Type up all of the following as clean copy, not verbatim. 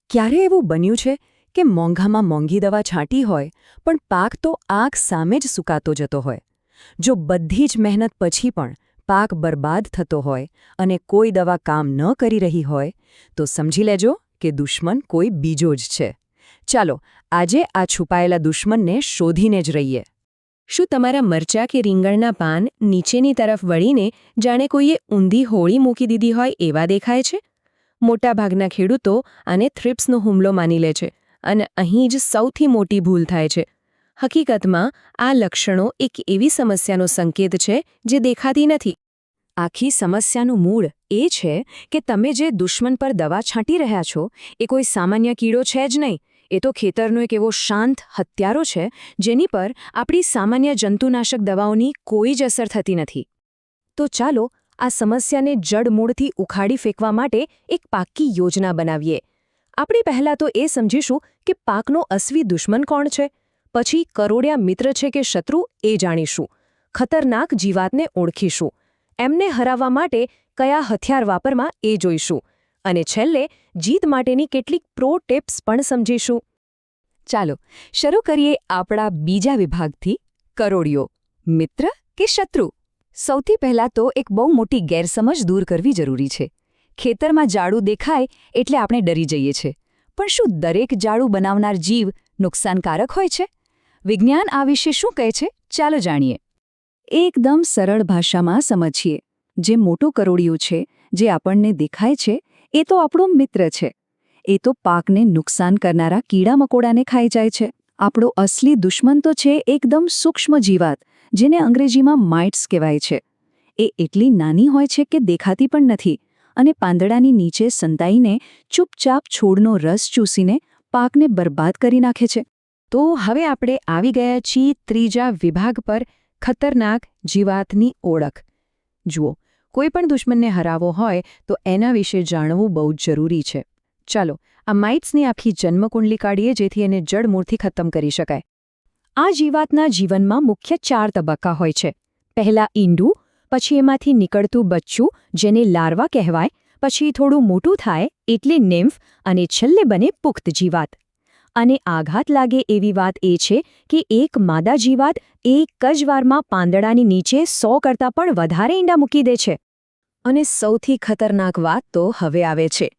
ક્યારે એવું બન્યું છે કે મોંઘામાં મોંઘી દવા છાંટી હોય પણ પાક તો આંખ સામે જ સુકાતો જતો હોય? જો બધી જ મહેનત પછી પણ પાક બરબાદ થતો હોય અને કોઈ દવા કામ ન કરી રહી હોય તો સમજી લેજો કે દુશ્મન કોઈ બીજો જ છે. ચાલો આજે આ છુપાયેલા દુશ્મનને શોધીને જ રહીએ. શું તમારા મરચાં કે રીંગણના પાન નીચેની તરફ વળીને જાણે કોઈએ ઊંધી હોળી મૂકી દીધી હોય એવા દેખાય છે? મોટાભાગના ખેડૂતો આને થ્રિપ્સનો હુમલો માની લે છે અને અહીં જ સૌથી મોટી ભૂલ થાય છે. હકીકતમાં આ લક્ષણો એક એવી સમસ્યાનો સંકેત છે જે દેખાતી નથી. આખી સમસ્યાનું મૂળ એ છે કે તમે જે દુશ્મન પર દવા છાંટી રહ્યા છો એ કોઈ સામાન્ય કીડો છે જ નહીં. એ તો ખેતરનો એક એવો શાંત હત્યારો છે જેની પર આપણી સામાન્ય જંતુનાશક દવાઓની કોઈ જ અસર થતી નથી. તો ચાલો આ સમસ્યાને જડમૂળથી ઉખાડી ફેંકવા માટે એક પાક્કી યોજના બનાવીએ. આપણે પહેલાં તો એ સમજીશું કે પાકનો અસલી દુશ્મન કોણ છે, પછી કરોડિયા મિત્ર છે કે શત્રુ એ જાણીશું, ખતરનાક જીવાતને ઓળખીશું, એમને હરાવવા માટે કયા હથિયાર વાપરવા એ જોઈશું અને છેલ્લે જીત માટેની કેટલીક પ્રો ટિપ્સ પણ સમજીશું. ચાલો શરૂ કરીએ આપણા બીજા વિભાગથી, કરોડિયો મિત્ર કે શત્રુ. સૌથી પહેલાં તો એક બહુ મોટી ગેરસમજ દૂર કરવી જરૂરી છે. ખેતરમાં જાડું દેખાય એટલે આપણે ડરી જઈએ છીએ. પણ શું દરેક જાડું બનાવનાર જીવ નુકસાનકારક હોય છે? વિજ્ઞાન આ વિશે શું કહે છે ચાલો જાણીએ. એકદમ સરળ ભાષામાં સમજીએ. જે મોટું કરોડિયું છે, જે આપણને દેખાય છે, એ તો આપણો મિત્ર છે. એ તો પાકને નુકસાન કરનારા કીડા મકોડાને ખાઈ જાય છે. આપણો અસલી દુશ્મન તો છે એકદમ સૂક્ષ્મ જીવાત, જેને અંગ્રેજીમાં માઇટ્સ કહેવાય છે. એ એટલી નાની હોય છે કે દેખાતી પણ નથી અને પાંદડાની નીચે સંતાઈને ચૂપચાપ છોડનો રસ ચૂસીને પાકને બરબાદ કરી નાખે છે. તો હવે આપણે આવી ગયા છીએ ત્રીજા વિભાગ પર, ખતરનાક જીવાતની ઓળખ. જુઓ, કોઈ પણ દુશ્મનને હરાવવો હોય તો એના વિશે જાણવું બહુ જ જરૂરી છે. ચાલો આ માઇટ્સની આખી જન્મકુંડલી કાઢીએ જેથી એને જડમૂળથી ખતમ કરી શકાય. આ જીવાતના જીવનમાં મુખ્ય 4 તબક્કા હોય છે. પહેલાં ઈંડું, પછી એમાંથી નીકળતું બચ્ચું જેને લાર્વા કહેવાય, પછી થોડું મોટું થાય એટલે નિમ્ફ અને છેલ્લે બને પુખ્ત જીવાત. અને આઘાત લાગે એવી વાત એ છે કે એક માદા જીવાત એક જ વારમાં પાંદડાની નીચે 100 કરતાં પણ વધારે ઈંડા મૂકી દે છે. અને સૌથી ખતરનાક વાત તો હવે આવે છે.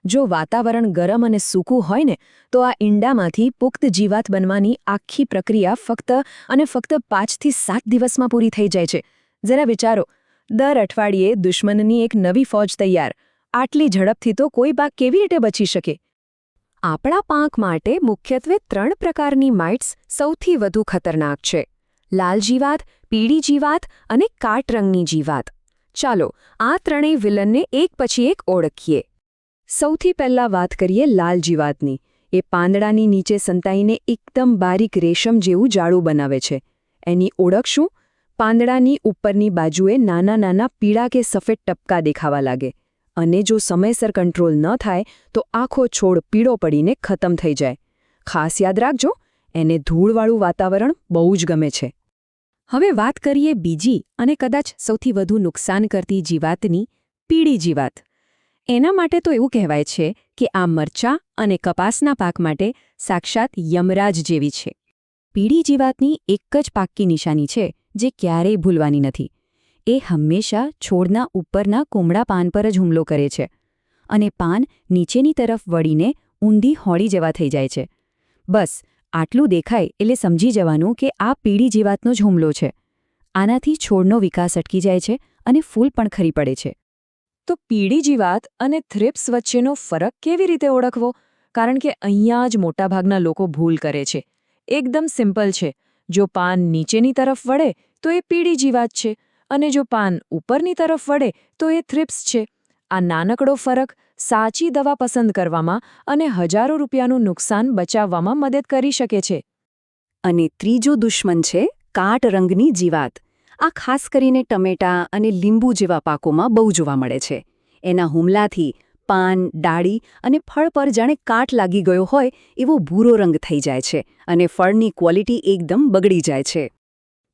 જો વાતાવરણ ગરમ અને સૂકું હોય ને તો આ ઈંડામાંથી પુખ્ત જીવાત બનવાની આખી પ્રક્રિયા ફક્ત 5 થી 7 દિવસમાં પૂરી થઈ જાય છે. જરા વિચારો, દર અઠવાડિયે દુશ્મનની એક નવી ફોજ તૈયાર. આટલી ઝડપથી તો કોઈ પાક કેવી રીતે બચી શકે? આપણા પાક માટે મુખ્યત્વે 3 પ્રકારની માઇટ્સ સૌથી વધુ ખતરનાક છે: લાલ જીવાત, પીળી જીવાત અને કાટ રંગની જીવાત. ચાલો આ ત્રણેય વિલનને એક પછી એક ઓળખીએ. સૌથી પહેલાં વાત કરીએ લાલ જીવાતની. એ પાંદડાની નીચે સંતાઈને એકદમ બારીક રેશમ જેવું જાડું બનાવે છે. એની ઓળખ શું? પાંદડાની ઉપરની બાજુએ નાના નાના પીળા કે સફેદ ટપકા દેખાવા લાગે. અને જો સમયસર કંટ્રોલ ન થાય તો આખો છોડ પીળો પડીને ખતમ થઈ જાય. ખાસ યાદ રાખજો, એને ધૂળવાળું વાતાવરણ બહુ જ ગમે છે. હવે વાત કરીએ બીજી અને કદાચ સૌથી વધુ નુકસાન કરતી જીવાતની, પીળી જીવાત. એના માટે તો એવું કહેવાય છે કે આ મરચાં અને કપાસના પાક માટે સાક્ષાત યમરાજ જેવી છે. પીળી જીવાતની એક જ પાક્કી નિશાની છે જે ક્યારેય ભૂલવાની નથી. એ હંમેશા છોડના ઉપરના કોમળા પાન પર જ હુમલો કરે છે અને પાન નીચેની તરફ વળીને ઊંધી હોળી જેવા થઈ જાય છે. બસ આટલું દેખાય એટલે સમજી જવાનું કે આ પીળી જીવાતનો જ હુમલો છે. આનાથી છોડનો વિકાસ અટકી જાય છે અને ફૂલ પણ ખરી પડે છે. તો પીળી જીવાત અને થ્રિપ્સ વચ્ચેનો ફરક કેવી રીતે ઓળખવો? કારણ કે અહીંયા જ મોટાભાગના લોકો ભૂલ કરે છે. એકદમ સિમ્પલ છે. જો પાન નીચેની તરફ વળે તો એ પીળી જીવાત છે અને જો પાન ઉપરની તરફ વળે તો એ થ્રિપ્સ છે. આ નાનકડો ફરક સાચી દવા પસંદ કરવામાં અને હજારો રૂપિયાનું નુકસાન બચાવવામાં મદદ કરી શકે છે. અને ત્રીજું દુશ્મન છે કાટ રંગની જીવાત. આ ખાસ કરીને ટમેટાં અને લીંબુ જેવા પાકોમાં બહુ જોવા મળે છે. એના હુમલાથી પાન, ડાળી અને ફળ પર જાણે કાટ લાગી ગયો હોય એવો ભૂરો રંગ થઈ જાય છે અને ફળની ક્વોલિટી એકદમ બગડી જાય છે.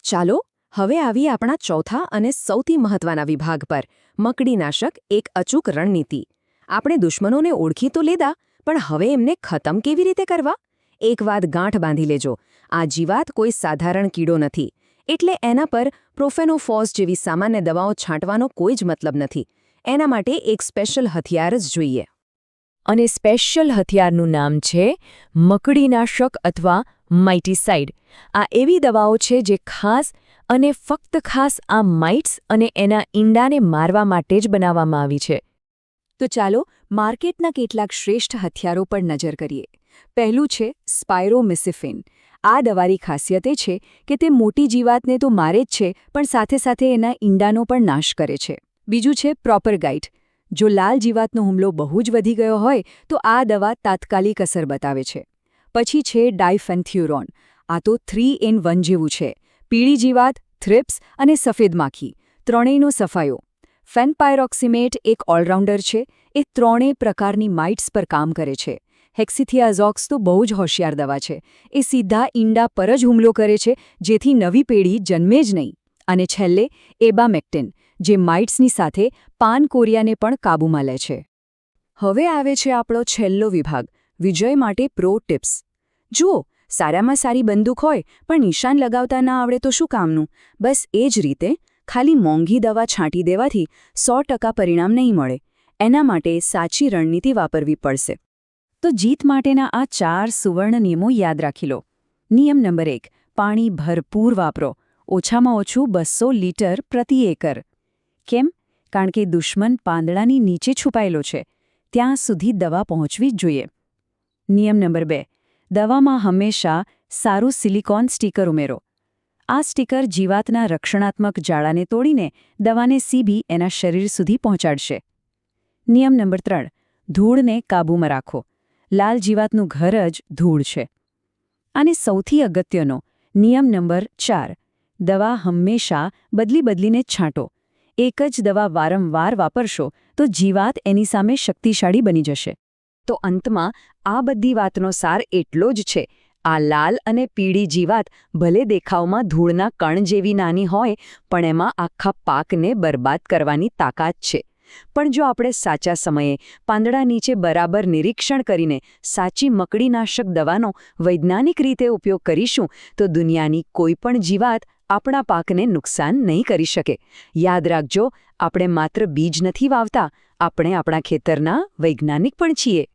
ચાલો હવે આવીએ આપણા ચોથા અને સૌથી મહત્વના વિભાગ પર, મકડીનાશક, એક અચૂક રણનીતિ. આપણે દુશ્મનોને ઓળખી તો લીધા, પણ હવે એમને ખતમ કેવી રીતે કરવા? એક વાત ગાંઠ બાંધી લેજો, આ જીવાત કોઈ સાધારણ કીડો નથી, એટલે એના પર પ્રોફેનોફોસ જેવી સામાન્ય દવાઓ છાંટવાનો કોઈ જ મતલબ નથી. એના માટે એક સ્પેશિયલ હથિયાર જ જોઈએ. અને સ્પેશિયલ હથિયારનું નામ છે મકડીનાશક અથવા માઇટીસાઇડ. આ એવી દવાઓ છે જે ખાસ અને ફક્ત ખાસ આ માઇટ્સ અને એના ઈંડાને મારવા માટે જ બનાવવામાં આવી છે. તો ચાલો માર્કેટના કેટલાક શ્રેષ્ઠ હથિયારો પર નજર કરીએ. પહેલું છે સ્પાયરોમિસિફિન. આ દવાની ખાસિયત એ છે કે તે મોટી જીવાતને તો મારે જ છે, પણ સાથે સાથે એના ઈંડાનો પણ નાશ કરે છે. બીજું છે પ્રોપરગાઇટ. જો લાલ જીવાતનો હુમલો બહુ જ વધી ગયો હોય તો આ દવા તાત્કાલિક અસર બતાવે છે. પછી છે ડાયફેન્થ્યુરોન. આ તો 3 in 1 જેવું છે. પીળી જીવાત, થ્રિપ્સ અને સફેદ માખી ત્રણેયનો સફાયો. ફેનપાયરોક્સિમેટ એક ઓલરાઉન્ડર છે. એ ત્રણેય પ્રકારની માઇટ્સ પર કામ કરે છે. હેક્સિથિયાઝોક્સ તો બહુ જ હોશિયાર દવા છે. એ સીધા ઈંડા પર જ હુમલો કરે છે, જેથી નવી પેઢી જન્મે જ નહીં. અને છેલ્લે એબામેક્ટિન, જે માઇટ્સની સાથે પાનકોરિયાને પણ કાબૂમાં લે છે. હવે આવે છે આપણો છેલ્લો વિભાગ, વિજય માટે પ્રો ટિપ્સ. જુઓ, સારામાં સારી બંદૂક હોય પણ નિશાન લગાવતા ના આવડે તો શું કામનું? બસ એ જ રીતે ખાલી મોંઘી દવા છાંટી દેવાથી 100% પરિણામ નહીં મળે. એના માટે સાચી રણનીતિ વાપરવી પડશે. તો જીત માટેના આ 4 સુવર્ણ નિયમો યાદ રાખી લો. નિયમ નંબર 1, પાણી ભરપૂર વાપરો. ઓછામાં ઓછું 200 લિટર પ્રતિ એકર. કેમ? કારણ કે દુશ્મન પાંદડાની નીચે છુપાયેલો છે. ત્યાં સુધી દવા પહોંચવી જ જોઈએ. નિયમ નંબર 2, દવામાં હંમેશા સારું સિલિકોન સ્ટીકર ઉમેરો. આ સ્ટીકર જીવાતના રક્ષણાત્મક જાળાને તોડીને દવાને સીધી એના શરીર સુધી પહોંચાડશે. નિયમ નંબર 3, ધૂળને કાબૂમાં રાખો. લાલ જીવાતનું ઘર જ ધૂળ છે. અને સૌથી અગત્યનો નિયમ નંબર 4, દવા હંમેશા બદલીને જ છાંટો. એક જ દવા વારંવાર વાપરશો તો જીવાત એની સામે શક્તિશાળી બની જશે. તો અંતમાં આ બધી વાતનો સાર એટલો જ છે, આ લાલ અને પીળી જીવાત ભલે દેખાવમાં ધૂળના કણ જેવી નાની હોય, પણ એમાં આખા પાકને બરબાદ કરવાની તાકાત છે. પણ જો આપણે સાચા સમયે પાંદડા નીચે બરાબર નિરીક્ષણ કરીને સાચી મકડીનાશક દવાનો વૈજ્ઞાનિક રીતે ઉપયોગ કરીશું તો દુનિયાની કોઈ પણ જીવાત આપણા પાકને નુકસાન નહીં કરી શકે. યાદ રાખજો, આપણે માત્ર બીજ નથી વાવતા, આપણે આપણા ખેતરના વૈજ્ઞાનિક પણ છીએ.